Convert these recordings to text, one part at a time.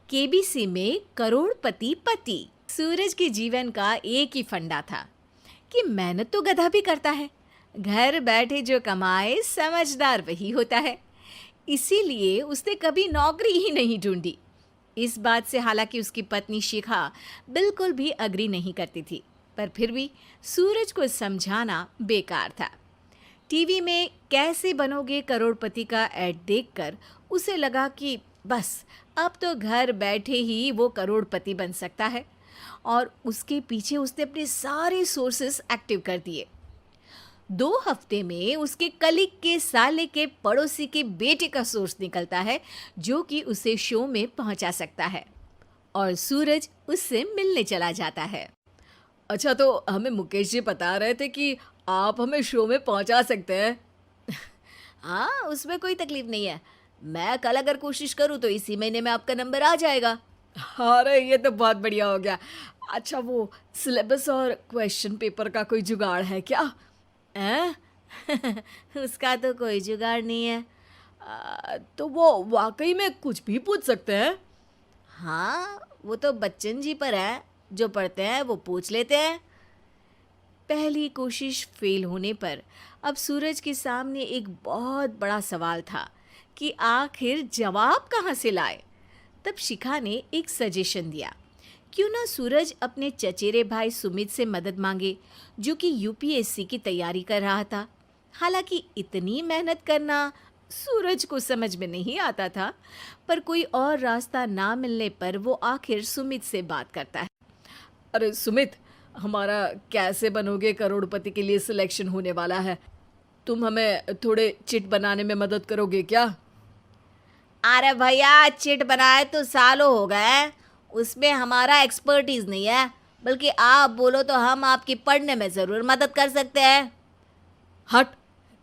KBC में करोड़पति पति। सूरज के जीवन का एक ही फंडा था कि मेहनत तो गधा भी करता है, घर बैठे जो कमाए समझदार वही होता है। इसीलिए उसने कभी नौकरी ही नहीं ढूंढी। इस बात से हालांकि उसकी पत्नी शिखा बिल्कुल भी अग्री नहीं करती थी, पर फिर भी सूरज को समझाना बेकार था। टीवी में कैसे बनोगे करोड़पति का ऐड देखकर उसे लगा कि बस अब तो घर बैठे ही वो करोड़पति बन सकता है, और उसके पीछे उसने अपने सारे सोर्सेस एक्टिव कर दिए। 2 हफ्ते में उसके कलीग के साले के पड़ोसी के बेटे का सोर्स निकलता है जो कि उसे शो में पहुंचा सकता है, और सूरज उससे मिलने चला जाता है। अच्छा, तो हमें मुकेश जी बता रहे थे कि आप हमें शो में पहुंचा सकते हैं। हाँ, उसमें कोई तकलीफ नहीं है। मैं कल अगर कोशिश करूँ तो इसी महीने में आपका नंबर आ जाएगा। अरे ये तो बहुत बढ़िया हो गया। अच्छा, वो सिलेबस और क्वेश्चन पेपर का कोई जुगाड़ है क्या? हैं? उसका तो कोई जुगाड़ नहीं है। तो वो वाकई में कुछ भी पूछ सकते हैं? हाँ, वो तो बच्चन जी पर है, जो पढ़ते हैं वो पूछ लेते हैं। पहली कोशिश फेल होने पर अब सूरज के सामने एक बहुत बड़ा सवाल था कि आखिर जवाब कहाँ से लाए। तब शिखा ने एक सजेशन दिया, क्यों ना सूरज अपने चचेरे भाई सुमित से मदद मांगे, जो कि यूपीएससी की तैयारी कर रहा था। हालांकि इतनी मेहनत करना सूरज को समझ में नहीं आता था, पर कोई और रास्ता ना मिलने पर वो आखिर सुमित से बात करता है। अरे सुमित, हमारा कैसे बनोगे करोड़पति के लिए सिलेक्शन होने वाला है। तुम हमें थोड़े चिट बनाने में मदद करोगे क्या? अरे भैया, चिट बनाए तो सालों हो गए, उसमें हमारा एक्सपर्टीज नहीं है। बल्कि आप बोलो तो हम आपकी पढ़ने में ज़रूर मदद कर सकते हैं। हट,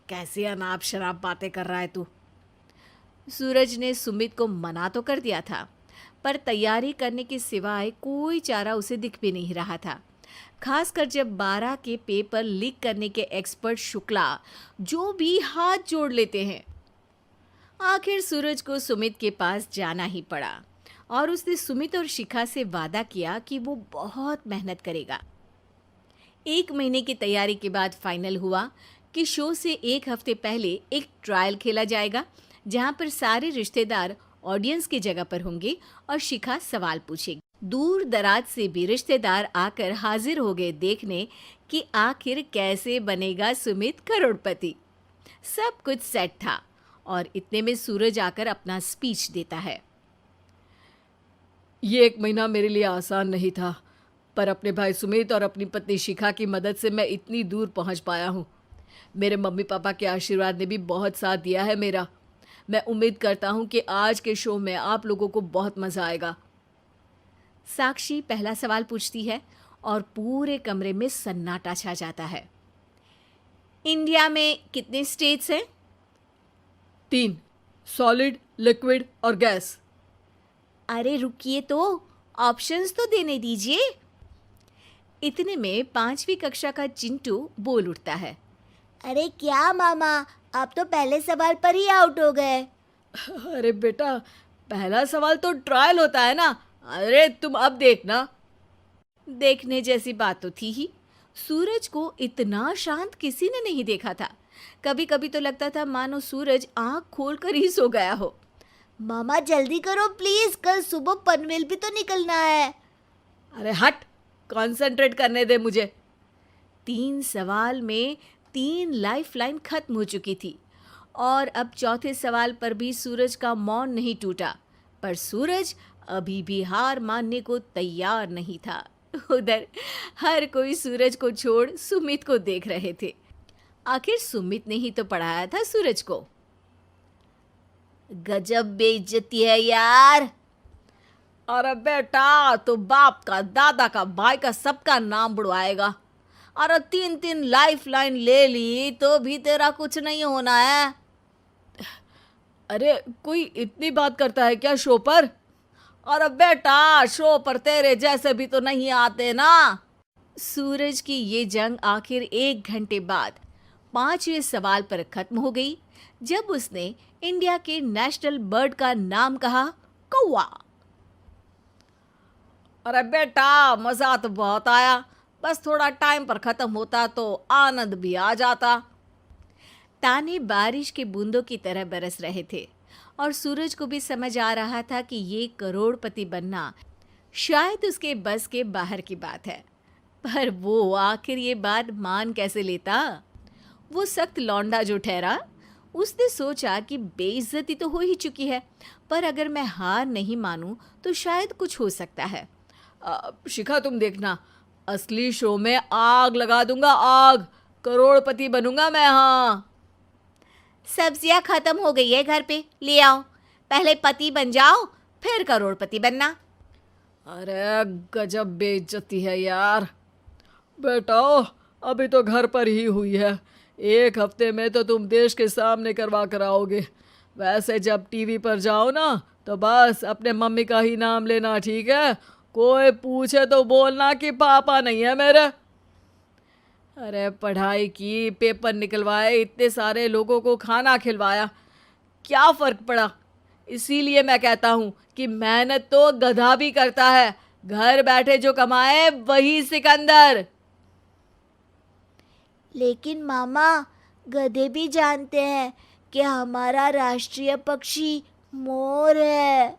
कैसी अनाप शराब बातें कर रहा है तू। सूरज ने सुमित को मना तो कर दिया था, पर तैयारी करने के सिवाय कोई चारा उसे दिख भी नहीं रहा था। खासकर जब 12 के पेपर लीक करने के एक्सपर्ट शुक्ला जो भी हाथ जोड़ लेते हैं। आखिर सूरज को सुमित के पास जाना ही पड़ा, और उसने सुमित और शिखा से वादा किया कि वो बहुत मेहनत करेगा। 1 महीने की तैयारी के बाद फाइनल हुआ कि शो से 1 हफ्ते पहले एक ट्रायल खेला जाएगा, जहां पर सारे रिश्तेदार ऑडियंस की जगह पर होंगे और शिखा सवाल पूछेगी। दूर दराज से भी रिश्तेदार आकर हाजिर हो गए देखने कि आखिर कैसे बनेगा सुमित करोड़पति। सब कुछ सेट था, और इतने में सूरज आकर अपना स्पीच देता है। ये 1 महीना मेरे लिए आसान नहीं था, पर अपने भाई सुमित और अपनी पत्नी शिखा की मदद से मैं इतनी दूर पहुंच पाया हूँ। मेरे मम्मी पापा के आशीर्वाद ने भी बहुत साथ दिया है मेरा। मैं उम्मीद करता हूँ कि आज के शो में आप लोगों को बहुत मज़ा आएगा। साक्षी पहला सवाल पूछती है और पूरे कमरे में सन्नाटा छा जाता है। इंडिया में कितने स्टेट्स हैं? 3, सॉलिड, लिक्विड और गैस। अरे रुकिए, तो ऑप्शंस तो देने दीजिए। इतने में 5वीं कक्षा का चिंटू बोल उठता है। अरे क्या मामा, आप तो पहले सवाल पर ही आउट हो गए। अरे बेटा, पहला सवाल तो ट्रायल होता है ना। अरे तुम अब देखना। देखने जैसी बात तो थी ही। सूरज को इतना शांत किसी ने नहीं देखा था। कभी कभी तो लगता था मानो सूरज आंख खोलकर ही सो गया हो। मामा जल्दी करो प्लीज, कल सुबह पनवेल भी तो निकलना है। अरे हट, कंसंट्रेट करने दे मुझे। 3 सवाल में 3 लाइफलाइन खत्म हो चुकी थी, और अब चौथे सवाल पर भी सूरज का मौन नहीं टूटा। पर सूरज अभी भी हार मानने को तैयार नहीं था। उधर हर कोई सूरज को छोड़ सुमित को देख रहे थे। आखिर सुमित ने ही तो पढ़ाया था सूरज को। गजब बेइज्जती है यार। अरे बेटा, तो बाप का, दादा का, भाई का, सबका नाम बुड़वाएगा। अरे 3 लाइफलाइन ले ली तो भी तेरा कुछ नहीं होना है। अरे कोई इतनी बात करता है क्या शो पर? अरे बेटा, शो पर तेरे जैसे भी तो नहीं आते ना। सूरज की ये जंग आखिर 1 घंटे बाद 5वें सवाल पर खत्म हो गई, जब उसने इंडिया के नेशनल बर्ड का नाम कहा, कौवा। अरे बेटा, मज़ा तो बहुत आया, बस थोड़ा टाइम पर ख़त्म होता तो आनंद भी आ जाता। ताने बारिश के बूंदों की तरह बरस रहे थे और सूरज को भी समझ आ रहा था कि ये करोड़पति बनना शायद उसके बस के बाहर की बात है। पर वो आखिर ये बात मान कैसे लेता? वो सख्त लौंडा जो ठहरा, उसने सोचा कि बेइज्जती तो हो ही चुकी है, पर अगर मैं हार नहीं मानूं तो शायद कुछ हो सकता है। शिखा, तुम देखना, असली शो में आग लगा दूंगा, आग। करोड़पति बनूंगा मैं। हाँ, सब्जियां खत्म हो गई है घर पे, ले आओ। पहले पति बन जाओ, फिर करोड़पति बनना। अरे गजब बेइज्जती है यार। बेटा, अभी तो घर पर ही हुई है, 1 हफ्ते में तो तुम देश के सामने करवा कर आओगे। वैसे जब टीवी पर जाओ ना, तो बस अपने मम्मी का ही नाम लेना, ठीक है? कोई पूछे तो बोलना कि पापा नहीं है मेरे। अरे पढ़ाई की, पेपर निकलवाए, इतने सारे लोगों को खाना खिलवाया, क्या फ़र्क पड़ा? इसीलिए मैं कहता हूँ कि मेहनत तो गधा भी करता है, घर बैठे जो कमाए वही सिकंदर। लेकिन मामा, गधे भी जानते हैं कि हमारा राष्ट्रीय पक्षी मोर है।